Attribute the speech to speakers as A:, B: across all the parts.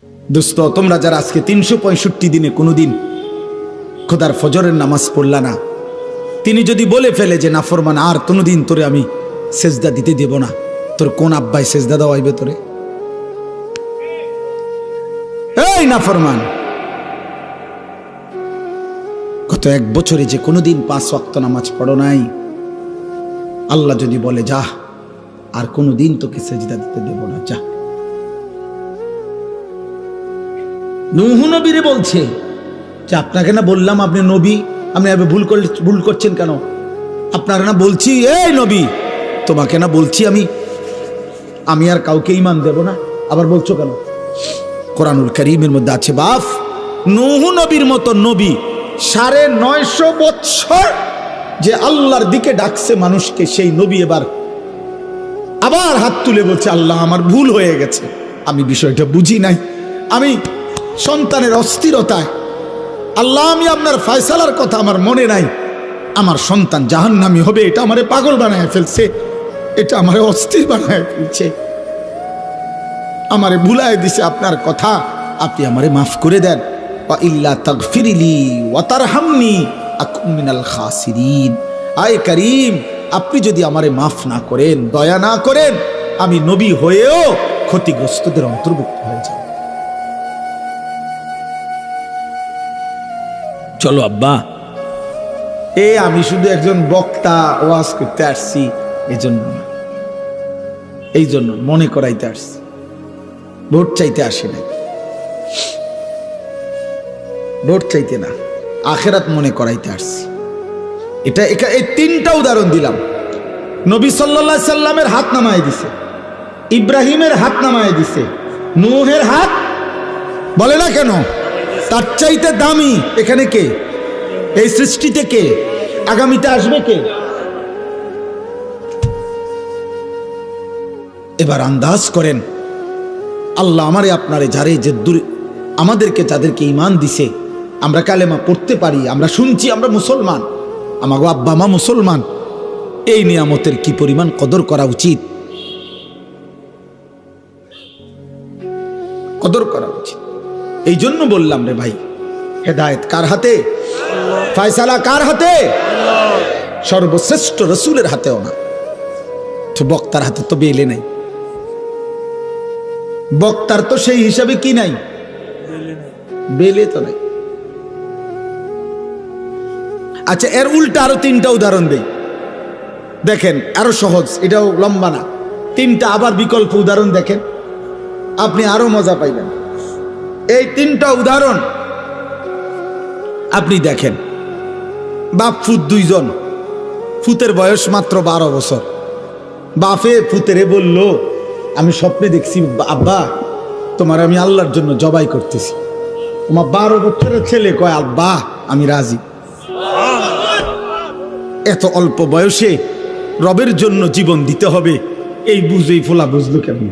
A: দোস্ত, তোমরা যারা আজকে 365 দিনে কোনোদিন খোদার ফজরের নামাজ পড়লা না, তিনি যদি বলে ফেলে যে নাফরমান আর কোনোদিন তোরে আমি সেজদা দিতে দেব না, তোর কোন আব্বাই সেজদা দেওয়াইবে তোরে? এই নাফরমান, গত 1 বছরে যে কোনোদিন 5 ওয়াক্ত নামাজ পড়ো নাই, আল্লাহ যদি বলে যা আর কোনোদিন তোকে সেজদা দিতে দেব না, যা। নূহ নবীরে বলছে যে আপনাকে না বললাম আপনি নবী, আপনি ভুল করছেন কেন? আপনাকে না বলছি এই নবী, তোমাকে না বলছি আমি আর কাউকে ঈমান দেব না, আবার বলছো কেন? কোরআনুল কারীমের মধ্যে আছে বাপ, নূহ নবীর মতো নবী 950 বছর যে আল্লাহর দিকে ডাকছে মানুষকে, সেই নবী এবার আবার হাত তুলে বলছে আল্লাহ আমার ভুল হয়ে গেছে, আমি বিষয়টা বুঝি নাই, আমি সন্তানের অস্থিরতায়, আল্লাহ আমি আপনার ফয়সালার কথা আমার মনে নাই, আমার সন্তান জাহান্নামী হবে, এটা আমারে পাগল বানায় ফেলছে, এটা আমারে অস্থির বানায় ফেলছে, আমারে ভুলায় দিছে আপনার কথা, আপনি আমারে মাফ করে দেন। ওয়া ইল্লা তাগফিরলি ওয়া তারহামনি আকুন মিনাল খাসিরিন। আয় করিম, আপনি যদি আমারে মাফ না করেন, দয়া না করেন, আমি নবী হয়েও ক্ষতিগ্রস্তদের অন্তর্ভুক্ত হয়ে যাব। চলো আব্বা, আমি শুধু একজন বক্তা, ওয়াজ করতে আসছি, এই জন্য মনে করাইতে আসছি, ভোট চাইতে আসি না, ভোট চাইতে না, আখেরাত মনে করাইতে আসছি। এই 3টা উদাহরণ দিলাম। নবী সাল্লাল্লাহু আলাইহি সাল্লামের হাত নামায় দিছে, ইব্রাহিমের হাত নামায় দিছে, নূহের হাত বলে না কেন? তার চাইতে দামি এখানে কে? এই সৃষ্টিতে কে? আগামীতে আসবে কে? এবার আন্দাজ করেন, আল্লাহ আমারে আপনারে যারে যে আমাদেরকে যাদেরকে ঈমান দিছে, আমরা কালেমা পড়তে পারি, আমরা শুনছি, আমরা মুসলমান, আমাগো আব্বা মা মুসলমান, এই নিয়ামতের কি পরিমাণ কদর করা উচিত, কদর করা উচিত। এই জন্য বললাম রে ভাই, হেদায়েত কার হাতে? ফয়সালা কার হাতে? সর্বশ্রেষ্ঠ রাসূলের হাতেও না, তো বক্তার হাতে তো বেলে নাই, বক্তার তো সেই হিসাবে কি নাই, বেলে তো নাই। আচ্ছা, এর উল্টা আরো 3টা উদাহরণ দেই, দেখেন আরো সহজ, এটাও লম্বা না, 3টা আবার বিকল্প উদাহরণ দেখেন, আপনি আরো মজা পাইবেন। এই 3টা উদাহরণ আপনি দেখেন। বাপ ফুত 2 জন, ফুতের বয়স মাত্র 12 বছর। বাপে ফুতেরে বলল, আমি স্বপ্নে দেখছি আব্বা তোমার আমি আল্লাহর জন্য জবাই করতেছি। তোমার 12 বছরের ছেলে কয় আব্বা আমি রাজি। এত অল্প বয়সে রবের জন্য জীবন দিতে হবে, এই বুঝেই ফোলা বুঝলো কেমন?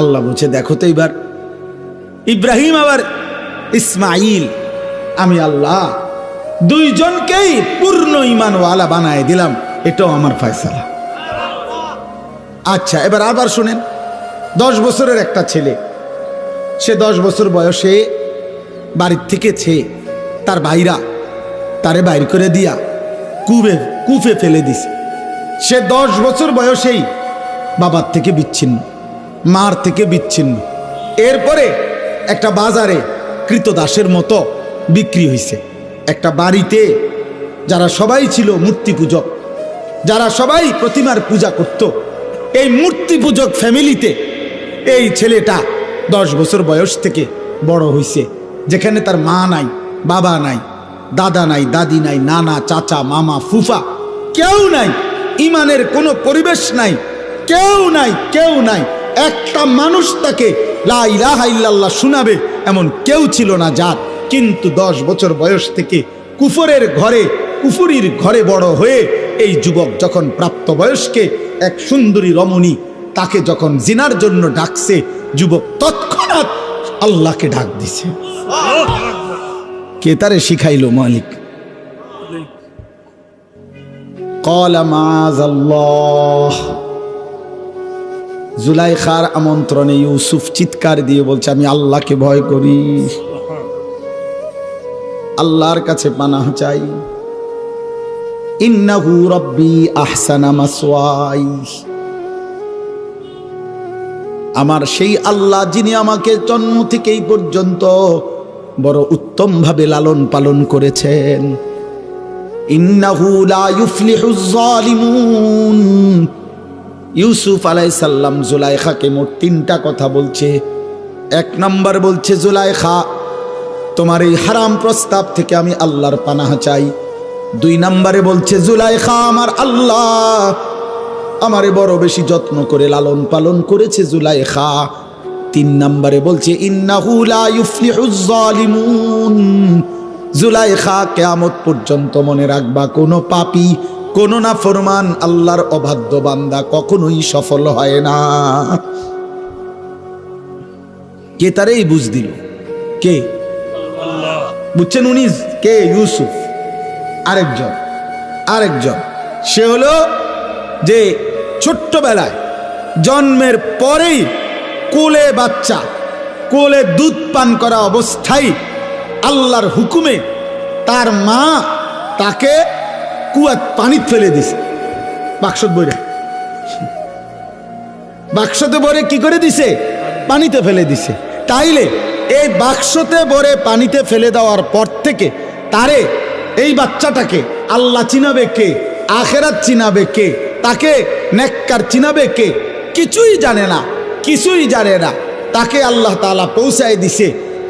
A: আল্লাহ বলছে দেখো তো, এবার ইব্রাহিম আবার ইসমাইল, আমি আল্লাহ 2 জনকেই পূর্ণ ঈমানওয়ালা বানায় দিলাম, এটাও আমার ফয়সালা। আচ্ছা, এবার আবার শুনেন, 10 বছরের একটা ছেলে, সে 10 বছর বয়সে বাড়ির থেকে তার ভাইরা তারে বাইর করে দিয়া কূপে ফেলে দিছে। সে 10 বছর বয়সেই বাবার থেকে বিচ্ছিন্ন, মার থেকে বিচ্ছিন্ন। এরপরে একটা বাজারে কৃতদাসের মতো বিক্রি হয়েছে। একটা বাড়িতে যারা সবাই ছিল মূর্তি পূজক, যারা সবাই প্রতিমার পূজা করত, এই মূর্তি পূজক ফ্যামিলিতে এই ছেলেটা 10 বছর বয়স থেকে বড় হয়েছে, যেখানে তার মা নাই, বাবা নাই, দাদা নাই, দাদি নাই, নানা, চাচা, মামা, ফুফা কেউ নাই, ঈমানের কোনো পরিবেশ নাই, কেউ নাই। একটা মানুষ তাকে লা ইলাহা ইল্লাল্লাহ শোনাবে এমন কেউ ছিল না যার। কিন্তু 10 বছর বয়স থেকে কুফুরির ঘরে বড় হয়ে এই যুবক যখন প্রাপ্তবয়স্কে এক সুন্দরী রমণী তাকে যখন জিনার জন্য ডাকছে, যুবক তৎক্ষণাৎ আল্লাহকে ডাক দিছে। কে তারে শিখাইলো? মালিক। ক্বালা মাআযাল্লাহ, জুলাইখার আমন্ত্রণে ইউসুফ চিৎকার দিয়ে বলছে, আমি আল্লাহকে ভয় করি, আল্লাহর কাছে পানাহ চাই। ইন্নাহু রাব্বি আহসানা মাসওয়াই, আমার সেই আল্লাহ যিনি আমাকে জন্ম থেকে এই পর্যন্ত বড় উত্তম ভাবে লালন পালন করেছেন। ইন্নাহু লা ইউফলিহুজ যালিমুন। ইউসুফ আলাইহিস সালাম জুলাইখাকে মোট 3টা কথা বলছে। 1 নাম্বার বলছে, জুলাইখা তোমার এই হারাম প্রস্তাব থেকে আমি আল্লাহর পানাহ চাই। 2 নম্বরে বলছে, জুলাইখা আমার আল্লাহ আমারে বড় বেশি যত্ন করে লালন পালন করেছে জুলাইখা। 3 নম্বরে বলছে, ইন্নাহু লা ইউফলিহুজ যালিমুন। জুলাইখা কিয়ামত পর্যন্ত মনে রাখবা, কোনো পাপী, কোনো নাফরমান আল্লাহর অবাধ্য বান্দা কখনোই সফল হয় না। কে তারে এই বুঝ দিল? কে? বুঝছেন? উনি কে? ইউসুফ। আরেকজন সে হলো যে ছোট্টবেলায় জন্মের পরেই কোলে বাচ্চা, কোলে দুধ পান করা অবস্থায় আল্লাহর হুকুমে তার মা তাকে কুয়াত পানি ফেলে দিছে। বাক্সতে ভরে কি করে দিছে? পানিতে ফেলে দিছে। তাইলে এই বাক্সতে ভরে পানিতে ফেলে দেওয়ার পর থেকে তারে, এই বাচ্চাটাকে আল্লাহ চিনাবে কে? আখেরাত চিনাবে কে? তাকে নেককার চিনাবে কে? কিছুই জানে না। তাকে আল্লাহ তাআলা পৌঁছায় দিছে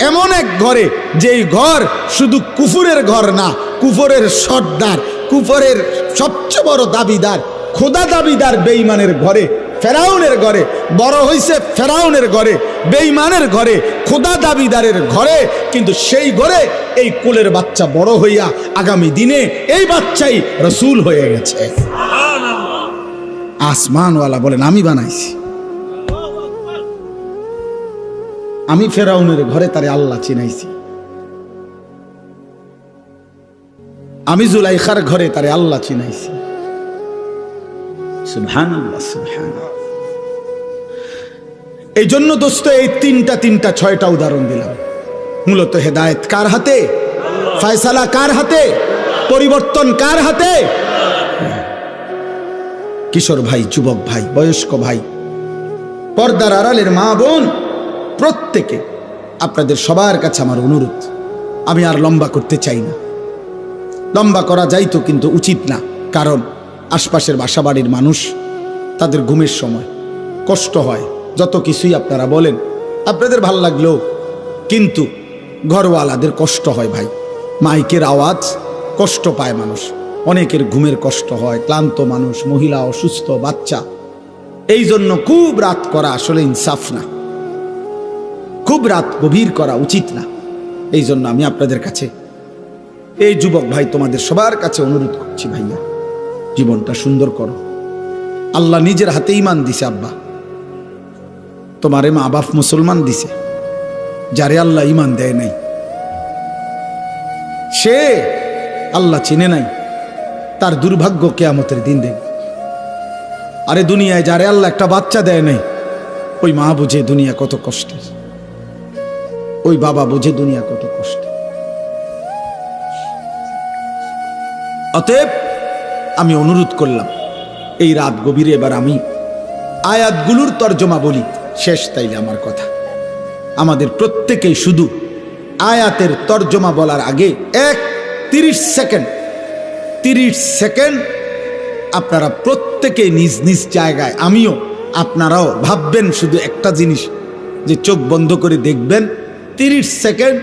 A: এমন এক ঘরে, যেই ঘর শুধু কুফুরের ঘর না, কুফরের সর্দার, কুফরের সবচেয়ে বড় দাবিদার, খোদা দাবিদার বেঈমানের ঘরে, ফেরাউনের ঘরে বড় হইছে, ফেরাউনের ঘরে, বেঈমানের ঘরে, খোদা দাবিদারের ঘরে। কিন্তু সেই ঘরে এই কোলের বাচ্চা বড় হইয়া আগামী দিনে এই বাচ্চাই রসুল হয়ে গেছে। আসমানওয়ালা বলেন, আমি বানাইছি, আমি ফেরাউনের ঘরে তারে আল্লাহ চিনাইছি, আমি জুলাইখার ঘরে তারে আল্লাহ চিনাইছি। সুবহানাল্লাহ, সুবহানাল্লাহ। এই জন্য দোস্ত এই তিনটা 6টা উদাহরণ দিলাম। মূলত হেদায়েত কার হাতে? ফয়সালা কার হাতে? পরিবর্তন কার হাতে? কিশোর ভাই, যুবক ভাই, বয়স্ক ভাই, পর্দার আড়ালের মা বোন, প্রত্যেকে আপনাদের সবার কাছে আমার অনুরোধ, আমি আর লম্বা করতে চাই না। লম্বা করা যাইতো কিন্তু উচিত না, কারণ আশপাশের বাসাবাড়ির মানুষ, তাদের ঘুমের সময় কষ্ট হয়। যত কিছুই আপনারা বলেন, আপনাদের ভাল লাগলেও কিন্তু ঘরওয়ালাদের কষ্ট হয় ভাই। মাইকের আওয়াজ কষ্ট পায় মানুষ, অনেকের ঘুমের কষ্ট হয়, ক্লান্ত মানুষ, মহিলা অসুস্থ, বাচ্চা। এই জন্য খুব রাত করা আসলে ইনসাফ না, খুব রাত গভীর করা উচিত না। এই জন্য আমি আপনাদের কাছে, এই যুবক ভাই, তোমাদের সবার কাছে অনুরোধ করছি, ভাইয়া জীবনটা সুন্দর করো। আল্লাহ নিজের হাতে ঈমান দিছে। আব্বা, তোমারে মা বাপ মুসলমান দিছে, যারে আল্লাহ ঈমান দেয় নাই, সে আল্লাহ চিনে নাই, তার দুর্ভাগ্য কিয়ামতের দিন দেখবে। আরে দুনিয়ায় যারে আল্লাহ একটা বাচ্চা দেয় নাই, ওই মা বুঝে দুনিয়া কত কষ্টের, ওই বাবা বুঝে দুনিয়া কত কষ্টের। অতএব আমি অনুরোধ করলাম, এই রাত গভীরে এবার আমি আয়াতগুলোর তর্জমা বলি, শেষ তাইলে আমার কথা। আমাদের প্রত্যেকেই শুধু আয়াতের তর্জমা বলার আগে 30 সেকেন্ড আপনারা প্রত্যেকে নিজ নিজ জায়গায়, আমিও, আপনারাও ভাববেন শুধু একটা জিনিস, যে চোখ বন্ধ করে দেখবেন 30 সেকেন্ড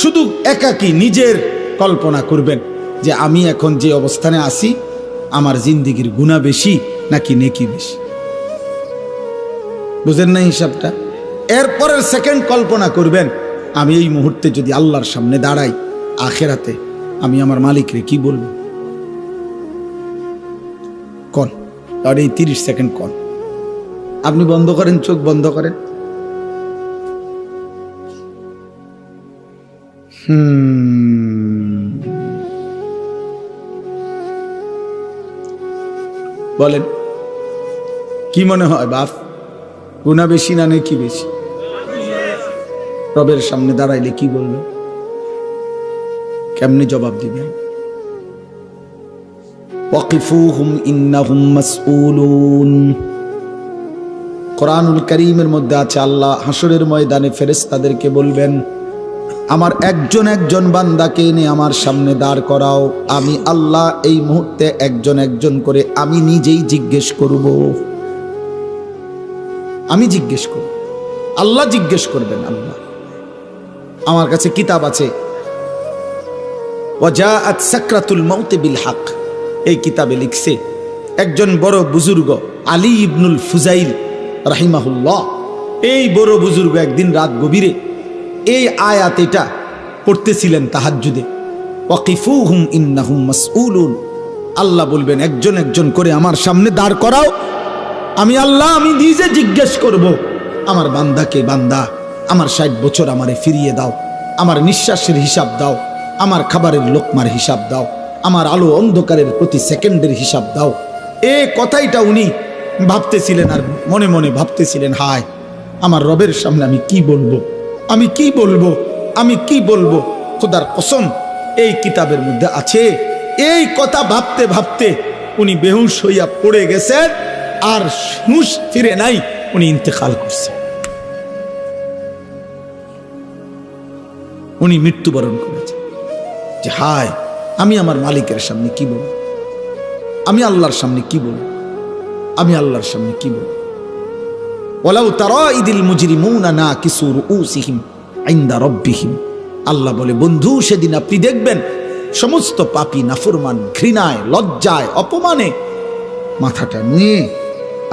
A: শুধু একাকী নিজের কল্পনা করবেন যে আমি এখন যে অবস্থানে আছি, আমার জিন্দেগির গুনাহ বেশি নাকি নেকি বেশি। বুঝেন না হিসাবটা? এরপরের সেকেন্ড কল্পনা করবেন, আমি এই মুহূর্তে যদি আল্লাহর সামনে দাঁড়াই আখেরাতে, আমি আমার মালিকরে কি বলবো? কোন আর এই 30 সেকেন্ড কোন? আপনি বন্ধ করেন, চোখ বন্ধ করেন। বলেন কি মনে হয় বাপ? গুনাহ বেশি না নেকি বেশি? রবের সামনে দাঁড়াইলে কি বলবে? কেমনে জবাব দিবেন? ওয়াকিফুহুম ইন্নাহুম মাসউলুন। কোরআনুল কারীমের মধ্যে আছে আল্লাহ হাসরের ময়দানে ফেরেশতাদেরকে বলবেন, আমার একজন একজন বান্দাকে এনে আমার সামনে দাঁড় করাও। আমি আল্লাহ এই মুহূর্তে একজন একজন করে আমি নিজেই জিজ্ঞেস করব। আমি জিজ্ঞেস করব, আল্লাহ জিজ্ঞেস করবেন। আল্লাহ, আমার কাছে কিতাব আছে, ওয়াজাআত সাকরাতুল মাউত বিল হক, এই কিতাবে লিখছে একজন বড় বুজুর্গ আলী ইবনুল ফুজাইল রাহিমাহুল্লাহ। এই বড় বুজুর্গ একদিন রাত গভীরে এই আয়াত এটা পড়তেছিলেন তাহাজ্জুদে, ওয়াকিফুহুম ইন্নাহুম মাসউলুন। আল্লাহ বলবেন একজন একজন করে আমার সামনে দাঁড় করাও, আমি আল্লাহ আমি নিজে জিজ্ঞেস করব। আমার বান্দাকে, বান্দা আমার 60 বছর আমারে ফিরিয়ে দাও, আমার নিঃশ্বাসের হিসাব দাও, আমার খাবারের লোকমার হিসাব দাও, আমার আলো অন্ধকারের প্রতি সেকেন্ডের হিসাব দাও। এই কথাইটা উনি ভাবতেছিলেন আর মনে মনে ভাবতেছিলেন, হায় আমার রবের সামনে আমি কি বলবো, আমি কি বলবো, আমি কি বলবো। খোদার কসম এই কিতাবের মধ্যে আছে। এই কথা ভাবতে ভাবতে উনি বেহুশ হইয়া পড়ে গেছেন, আর হুঁশ ফিরে নাই, উনি ইন্তেকাল করছে, উনি মৃত্যুবরণ করেছেন। যে হায় আমি আমার মালিকের সামনে কি বলবো, আমি আল্লাহর সামনে কি বলবো, আমি আল্লাহর সামনে কি বলবো। ওয়ালাউ তারা ইদিল মুজরিমুনা নাকিসু রুউসিহিম ইনদা রাব্বিহিম। আল্লাহ বলে, বন্ধু সেদিন আপনি দেখবেন সমস্ত পাপী নাফরমান ঘৃণায়, লজ্জায়, অপমানে মাথাটা নিয়ে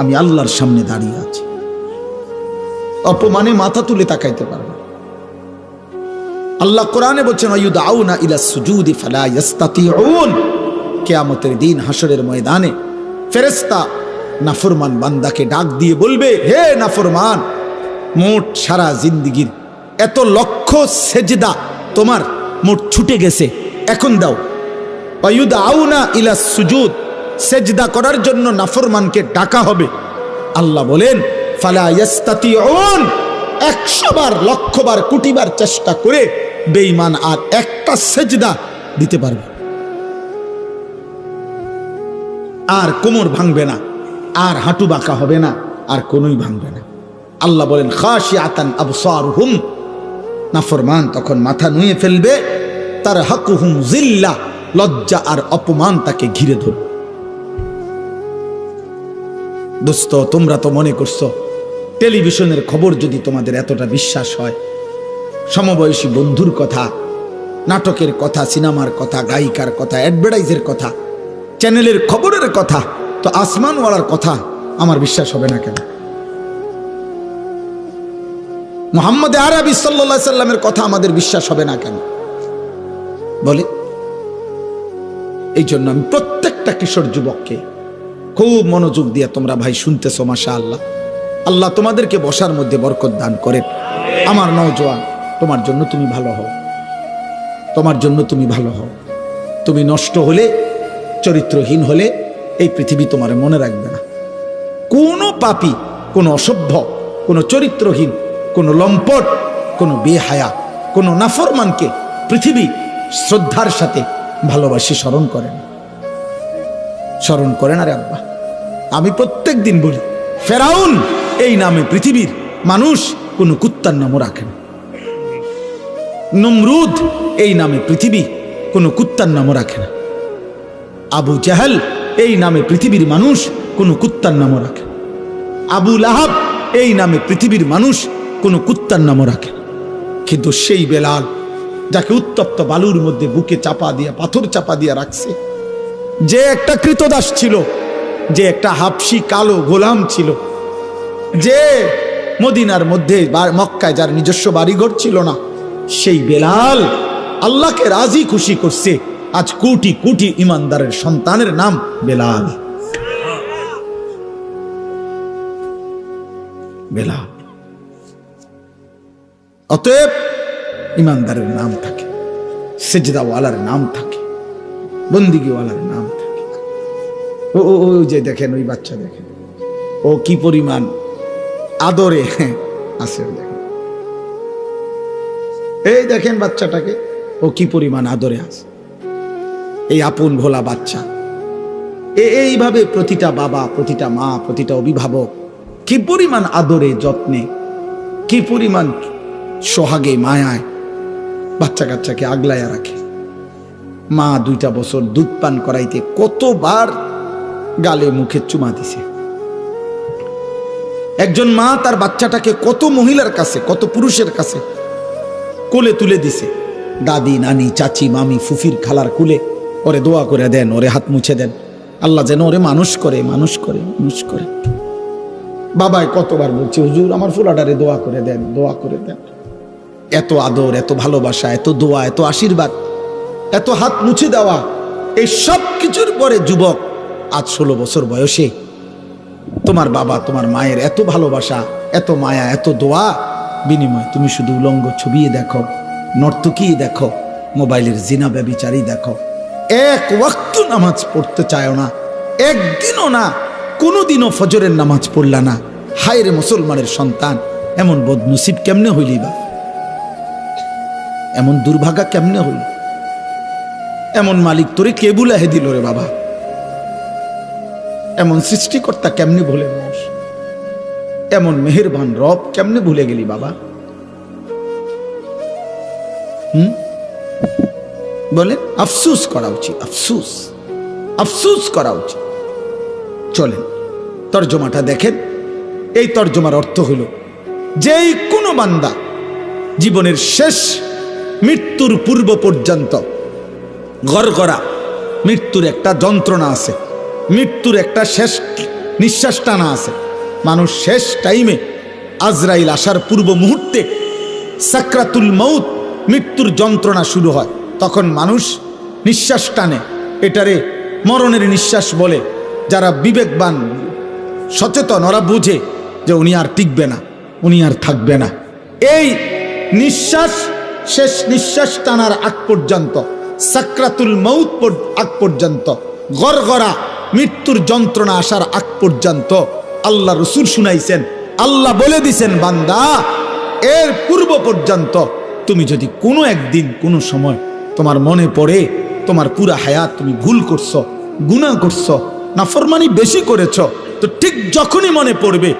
A: আমি আল্লাহর সামনে দাঁড়িয়ে আছি। অপমানে মাথা তুলে তাকাইতে পারবে। আল্লাহ কোরআনে বলছেন, ওয়ায়ুদআউনা ইলাস সুজুদি ফালা ইস্তাতিউন। কিয়ামতের দিন হাসরের ময়দানে ফেরেশতা নাফরমান বান্দাকে ডাক দিয়ে বলবে, হে নাফরমান, মোট সারা জিন্দেগীর এত লক্ষ সেজদা তোমার মোট ছুটে গেছে, এখন দাও। ওয়ায়ুদআউনা ইলাস সুজুদ, সেজদা করার জন্য নাফরমানকে ডাকা হবে। আল্লাহ বলেন, ফালা ইস্তাতিউন। 100 বার, লক্ষ বার, কোটি বার চেষ্টা করে বেঈমান আর একটা সেজদা দিতে পারবে, আর কোমর ভাঙবে না, আর হাঁটু বাঁকা হবে না, আর কোনই ভাঙবে না। আল্লাহ বলেন, খাশিআতান আবসারুহুম। নাফরমান তখন মাথা নুয়ে ফেলবে, তার হাকুহুম জিল্লা, লজ্জা আর অপমান তাকে ঘিরে ধরবে। দোস্ত, তোমরা তো মনে করছো টেলিভিশনের খবর যদি তোমাদের এতটা বিশ্বাস হয়, সমবয়সী বন্ধুর কথা, নাটকের কথা, সিনেমার কথা, গায়িকার কথা, অ্যাডভার্টাইজের কথা, চ্যানেলের খবরের কথা, তো আসমানওয়ালার কথা আমার বিশ্বাস হবে না কেন? মুহাম্মদ আরবি সাল্লাল্লাহু আলাইহি সাল্লামের কথা আমাদের বিশ্বাস হবে না কেন বলে? এই জন্য আমি প্রত্যেকটা কিশোর যুবককে খুব মনোযোগ দিয়ে তোমরা ভাই শুনতেছো, মাশাআল্লাহ, আল্লাহ তোমাদেরকে বসার মধ্যে বরকত দান করেন। আমার নওজোয়ান, তোমার জন্য তুমি ভালো হও, তোমার জন্য তুমি ভালো হও। তুমি নষ্ট হলে, চরিত্রহীন হলে এই পৃথিবী তোমার মনে রাখবে না। কোনো পাপী, কোনো অসভ্য, কোনো চরিত্রহীন, কোনো লম্পট, কোনো বেহায়া, কোনো নাফরমানকে পৃথিবী শ্রদ্ধার সাথে ভালোবাসি স্মরণ করে না, স্মরণ করে না রে আব্বা। আমি প্রত্যেক দিন বলি, ফেরাউন এই নামে পৃথিবীর মানুষ কোনো কুত্তার নামও রাখে না। নমরুদ এই নামে পৃথিবী কোনো কুত্তার নামও রাখে না। আবু জাহেল এই নামে পৃথিবীর মানুষ কোনো কুত্তার নামও রাখে। আবু লাহাব এই নামে পৃথিবীর মানুষ কোনো কুত্তার নামও রাখে না। কিন্তু সেই বেলাল, যাকে উত্তপ্ত বালুর মধ্যে বুকে চাপা দিয়া, পাথর চাপা দিয়া রাখছে, যে একটা কৃতদাস ছিল, যে একটা হাবশি কালো গোলাম ছিল, যে মদিনার মধ্যে মক্কায় যার নিজস্ব বাড়িঘর ছিল না, সেই বেলাল আল্লাহকে রাজি খুশি করছে। আজ কোটি কোটি ইমানদারের সন্তানের নাম বেলাল। বেলাল। অতএব ইমানদারের নাম থাকে, সেজদাওয়ালার নাম থাকে, বন্দিগিওয়ালার নাম থাকে। ও যে দেখেন, ওই বাচ্চা দেখেন, ও কি পরিমাণ আদরে আছে। এই দেখেন বাচ্চাটাকে, ও কি পরিমাণ আদরে আছে, এই আপন ভোলা বাচ্চা। এইভাবে প্রতিটা বাবা, প্রতিটা মা, প্রতিটা অভিভাবক কি পরিমাণ আদরে যত্নে, কি পরিমাণ সোহাগে মায়ায় বাচ্চা কাচ্চাকে আগলায়া রাখে। মা 2টা বছর দুধ পান করাইতে কতবার গালে মুখে চুমা দিছে। একজন মা তার বাচ্চাটাকে কত মহিলার কাছে, কত পুরুষের কাছে কোলে তুলে দিছে। দাদি, নানি, চাচি, মামি, ফুফির, খালার কুলে ওরে দোয়া করে দেন, ওরে হাত মুছে দেন, আল্লাহ যেন ওরে মানুষ করে, মানুষ করে, মানুষ করে। বাবাই কতবার বলছে, হুজুর আমার ফুলাডারে দোয়া করে দেন, দোয়া করে দেন। এত আদর, এত ভালোবাসা, এত দোয়া, এত আশীর্বাদ, এত হাত মুছে দেওয়া, এই সব কিছুর পরে যুবক আজ 16 বছর বয়সে তোমার বাবা, তোমার মায়ের এত ভালোবাসা, এত মায়া, এত দোয়া বিনিময় তুমি শুধু উলঙ্গ ছবি দেখো, নর্তকী দেখো, মোবাইলের জিনা ব্যভিচারী দেখো। এক ওয়াক্ত নামাজ পড়তে চায় না, একদিনও না, কোনোদিনও ফজরের নামাজ পড়লা না। হায় রে মুসলমানের সন্তান, এমন বদনসিব কেমনে হইলি বা, এমন দুর্ভাগা কেমনে হইল? এমন মালিক তোরে কে বুলাহে দিল রে বাবা? এমন সৃষ্টিকর্তা কেমনে ভুলে গেলিস? এমন মেহেরবান রব কেমনে ভুলে গেলি বাবা? বলেন, আফসুস করা উচিত, আফসুস, আফসুস করা উচিত। চলেন তর্জমাটা দেখেন। এই তর্জমার অর্থ হইল, যেই কোনো বান্দা জীবনের শেষ মৃত্যুর পূর্ব পর্যন্ত গড়গড়া, মৃত্যুর একটা যন্ত্রণা আছে, মৃত্যুর একটা শেষ নিঃশ্বাস টানা আছে। মানুষ শেষ টাইমে আজরাইল আসার পূর্ব মুহূর্তে সাকরাতুল মউত, মৃত্যুর যন্ত্রণা শুরু হয়, তখন মানুষ নিঃশ্বাস টানে। এটারে মরণের নিঃশ্বাস বলে। যারা বিবেকবান, সচেতন, ওরা বুঝে যে উনি আর টিকবে না, উনি আর থাকবে না। এই নিঃশ্বাস, শেষ নিঃশ্বাস টানার আগ পর্যন্ত, সাকরাতুল মউত আগ পর্যন্ত, গড়গড়া মৃত্যুর যন্ত্রণা আসার আগ পর্যন্ত আল্লাহ রসুল শুনাইছেন, আল্লাহ বলে দিছেন, বান্দা এর পূর্ব পর্যন্ত তুমি যদি কোনো একদিন কোনো সময় তোমার মনে পড়ে তোমার পুরা হায়াত তুমি ভুল করছো, গুনাহ করছো, নাফরমানি বেশি করেছ, তো ঠিক যখনই মনে পড়বে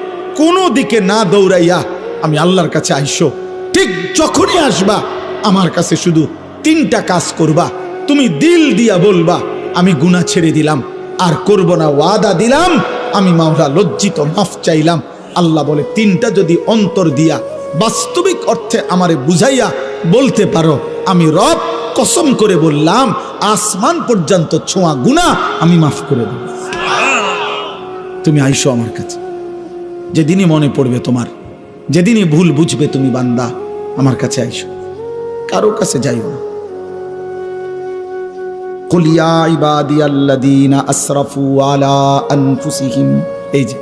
A: কোনো দিকে না দৌড়াইয়া আমি আল্লাহর কাছে আইসো। ঠিক যখনই আসবা আমার কাছে শুধু 3টা কাজ করবা। তুমি দিল দিয়া বলবা আমি গুনাহ ছেড়ে দিলাম, আর করব না, ওয়াদা দিলাম, আমি মাওলা লজ্জিত, মাফ চাইলাম। আল্লাহ বলে 3টা যদি অন্তর দিয়া বাস্তবিক অর্থে আমারে বুঝাইয়া বলতে পারো, আমি রব কসম করে বললাম আসমান পর্যন্ত ছোঁয়া গুনাহ আমি মাফ করে দেব। তুমি আইসো আমার কাছে, যেদিনই মনে পড়বে তোমার, যেদিনই ভুল বুঝবে তুমি বান্দা, আমার কাছে আইসো, কারো কাছে যাইও না। কুল ইয়া ইবাদিয়াল্লাযীনা আসরাফু আলা আনফুসিহিম, এই যে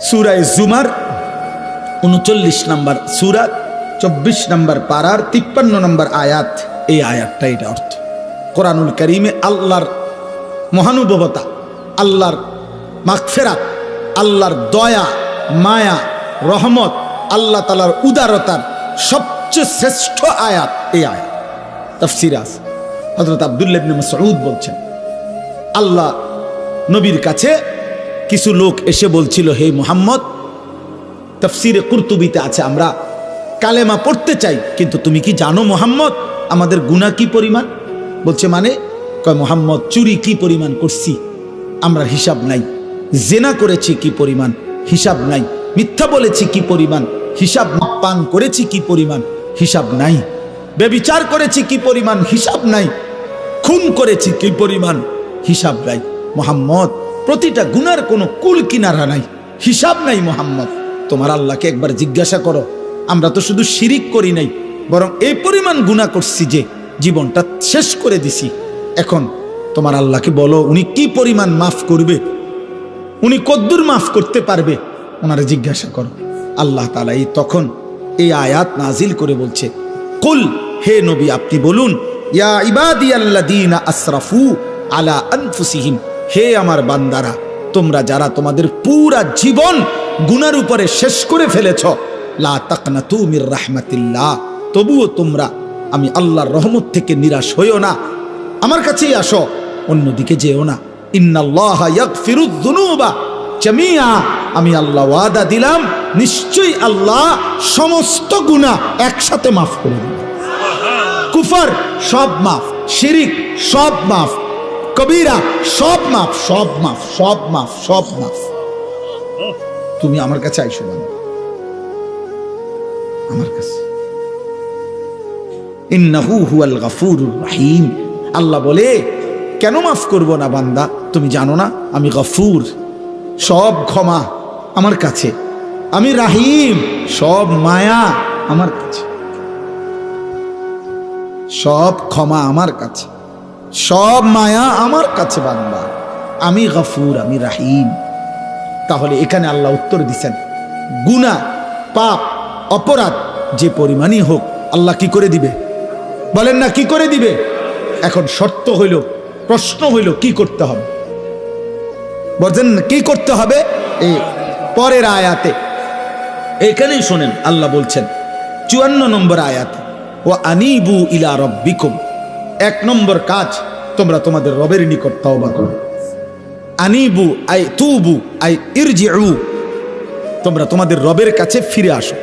A: সূরা জুমার 39 নম্বর সূরা 24 নম্বর পারার 53 নম্বর আয়াত। এই আয়াতটা, এটা অর্থ কোরআনুল কারীমে আল্লাহর মহানুভবতা, আল্লাহর মাগফিরাত, আল্লাহর দয়া, মায়া, রহমত, আল্লাহ তাআলার উদারতার সবচেয়ে শ্রেষ্ঠ আয়াত এই আয়াত। তাফসীরে আছে, হযরত আব্দুল্লাহ ইবনে মাসউদ বলছেন, আল্লাহ নবীর কাছে কিছু লোক এসে বলছিল, হে মুহাম্মদ, তাফসীরে কুরতুবিতে আছে, আমরা কালেমা পড়তে চাই, কিন্তু তুমি কি জানো মুহাম্মদ আমাদের গুনাহ কি পরিমাণ? বলছে মানে, কয় মুহাম্মদ চুরি কি পরিমাণ করছি আমরা হিসাব নাই, জেনা করেছি কি পরিমাণ হিসাব নাই, মিথ্যা বলেছি কি পরিমাণ হিসাব, পান করেছি কি পরিমাণ হিসাব নাই, ব্যভিচার করেছি কি পরিমাণ হিসাব নাই, খুন করেছি কি পরিমাণ হিসাব নাই। মুহাম্মদ প্রতিটা গুনার কোনো কুল কিনারা নাই, হিসাব নাই। মুহাম্মদ তোমার আল্লাহকে একবার জিজ্ঞাসা করো, আমরা তো শুধু শিরিক করি নাই, বরং এই পরিমাণ গুনাহ করছি যে জীবনটা শেষ করে দিছি। এখন তোমার আল্লাহকে বলো উনি কি পরিমাণ মাফ করবে, উনি কদ্দুর মাফ করতে পারবে, ওনারে জিজ্ঞাসা করো। আল্লাহ তাআলা তখন এই আয়াত নাজিল করে বলছে, কুল, হে নবী আপনি বলুন, ইয়া ইবাদিয়াল্লাযীনা আসরাফু আলা আনফুসিহিম, হে আমার বান্দারা, তোমরা যারা তোমাদের পুরা জীবন গুনার উপরে শেষ করে ফেলেছ, লা তাকনাতু মির রাহমাতিল্লাহ, তবুও তোমরা আমি আল্লাহর রহমত থেকে নিরাশ হইও না, আমার কাছেই আসো, অন্যদিকে যেও না। ইন্নাল্লাহা ইয়াগফিরুয যুনুবা জামিআ, আমি আল্লাহ ওয়াদা দিলাম নিশ্চয়ই আল্লাহ সমস্ত গুনাহ একসাথে মাফ করে দিবেন। কুফর সব মাফ, শিরিক সব মাফ, কবিরা সব মাফ, সব মাফ, সব মাফ, সব মাফ। তুমি আমার কাছে আইসো না, আমার কাছে। ইন্নাহু হুয়াল গফুরুর রহিম, আল্লাহ বলে কেন মাফ করব না বান্দা, তুমি জানো না আমি গফুর, সব ক্ষমা আমার কাছে, আমি রাহিম, সব মায়া আমার কাছে, সব ক্ষমা আমার কাছে, সব মায়া আমার কাছে বান্দা, আমি গফুর, আমি রাহিম। তাহলে এখানে আল্লাহ উত্তর দিচ্ছেন, গুনাহ পাপ অপরাধ যে পরিমাণই হোক আল্লাহ কি করে দিবে, বলেন না কি করে দিবে। এখন শর্ত হইল, প্রশ্ন হইল কি করতে হবে, বলছেন কি করতে হবে। এই পরের আয়াতে এখানেই শোনেন, আল্লাহ বলছেন 54 নম্বর আয়াতে, ও আনিবু ইলা রব্বিকুম, 1 নম্বর কাজ, তোমরা তোমাদের রবের নিকট তওবা করো। আনিবু আই তুবু আই ইরজিউ, তোমরা তোমাদের রবের কাছে ফিরে আসো,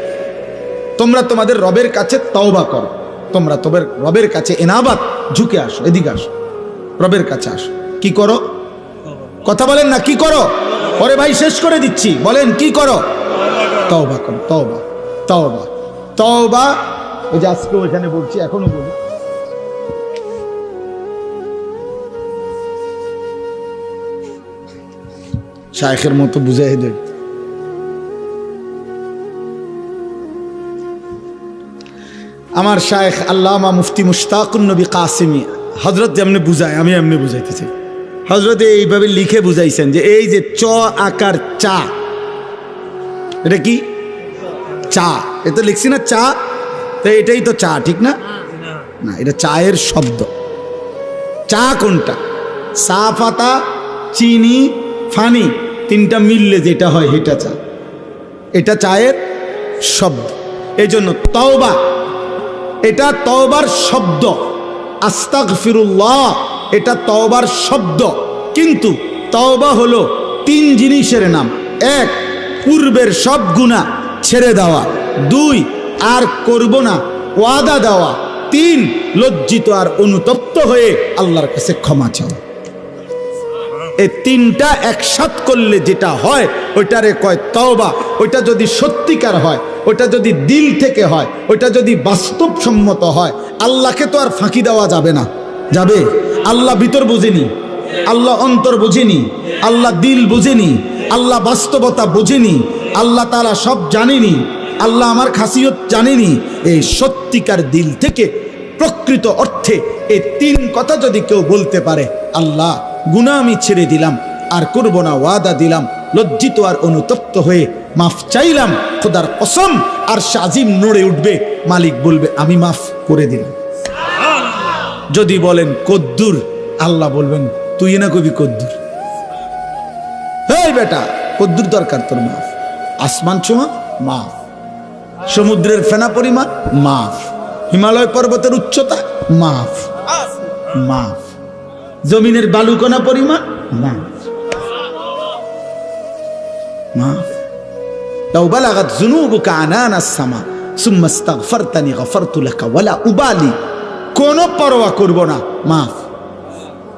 A: তোমরা তোমাদের রবের কাছে তওবা করো, তোমরা তোমাদের রবের কাছে এনাবাত, ঝুঁকে আসো, এদিকে আসো, রবের কাছে আসো। কি করো, কথা বলেন না কি করো, পরে ভাই শেষ করে দিচ্ছি, বলেন কি করো, তওবা করো, তওবা, তওবা, তওবা। ওই যে আজকে ওইখানে বলছি, এখনো বলি, শায়েখের মতো বুঝাই দেয়। আমার শায়েখ আল্লামা মুফতি মুশতাকুন নবী কাসিমি হযরত যেমনি বুঝায় আমি এমনি বুঝাইতে চাই। হযরত এইভাবে লিখে বুঝাইছেন যে এই যে চ আকার চা, এটা কি চা, এটা লিখছি না চা, তো এটাই তো চা, ঠিক না? না, এটা চায়ের শব্দ। চা কোনটা? চা পাতা, চিনি, ফানি, তিনটা মিললে যেটা হয় এটা চা, এটা চায়ের শব্দ। এই জন্য তওবা, এটা তওবার শব্দ। আস্তাগফিরুল্লাহ, এটা তওবার শব্দ। কিন্তু তওবা হলো 3 জিনিসের নাম। 1, পূর্বের সব গুনাহ ছেড়ে দেওয়া। 2, আর করব না ওয়াদা দেওয়া। 3, লজ্জিত আর অনুতপ্ত হয়ে আল্লাহর কাছে ক্ষমা চাওয়া। এই 3টা একসাথ করলে যেটা হয় ওইটারে কয় তওবা। ওইটা যদি সত্যিকার হয়, ওইটা যদি দিল থেকে হয়, ওইটা যদি বাস্তবসম্মত হয়, আল্লাহকে তো আর ফাঁকি দেওয়া যাবে না। যাবে? আল্লাহ ভিতর বোঝেনি, আল্লাহ অন্তর বোঝেনি, আল্লাহ দিল বোঝেনি, আল্লাহ বাস্তবতা বোঝেনি, আল্লাহ তাআলা সব জানেনি, আল্লাহ আমার খাসিয়ত জানেনি। এই সত্যিকার দিল থেকে প্রকৃত অর্থে এই 3 কথা যদি কেউ বলতে পারে, আল্লাহ গুনাহ আমি ছেড়ে দিলাম, আর করব না, ওয়াদা দিলাম, লজ্জিত আর অনুতপ্ত হয়ে মাফ চাইলাম, খোদার কসম আর শাজিম নড়ে উঠবে, মালিক বলবে আমি মাফ করে দিলাম। যদি বলেন কদ্দুর, আল্লাহ বলবেন তুই না কবি কদ্দুর। এই বেটা, কদ্দুর দরকার তোর? মাফ। আসমান ছোঁয়া মাফ, সমুদ্রের ফেনা পরিমাণ মাফ, হিমালয় পর্বতের উচ্চতা মাফ, মাফ, জমিনের বালুকণা পরিমাণ মাফ, মাফ। লাউ বালাগাত যুনুবুকা আনানাস সামা সুম্মা ইস্তাগফারতানি গফারতু লাকা ওয়ালা উবালি, কোনো পরোয়া করব না, মাফ।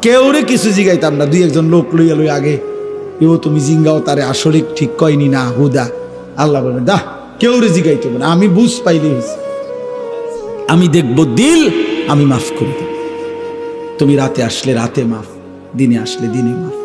A: কেউরে কিছু জিগাইতাম না। 2-1 লোক লইয়া লই আগে, এও তুমি জিঙ্গাও তারে আসলে ঠিক কয়নি না হুদা। আল্লাহ বলবেন দা কেউরে জিগাইতে হবে না, আমি বুঝ পাইলে হয়েছে, আমি দেখব দিল, আমি মাফ করে দেব। তুমি রাতে আসলে রাতে মাফ, দিনে আসলে দিনে মাফ।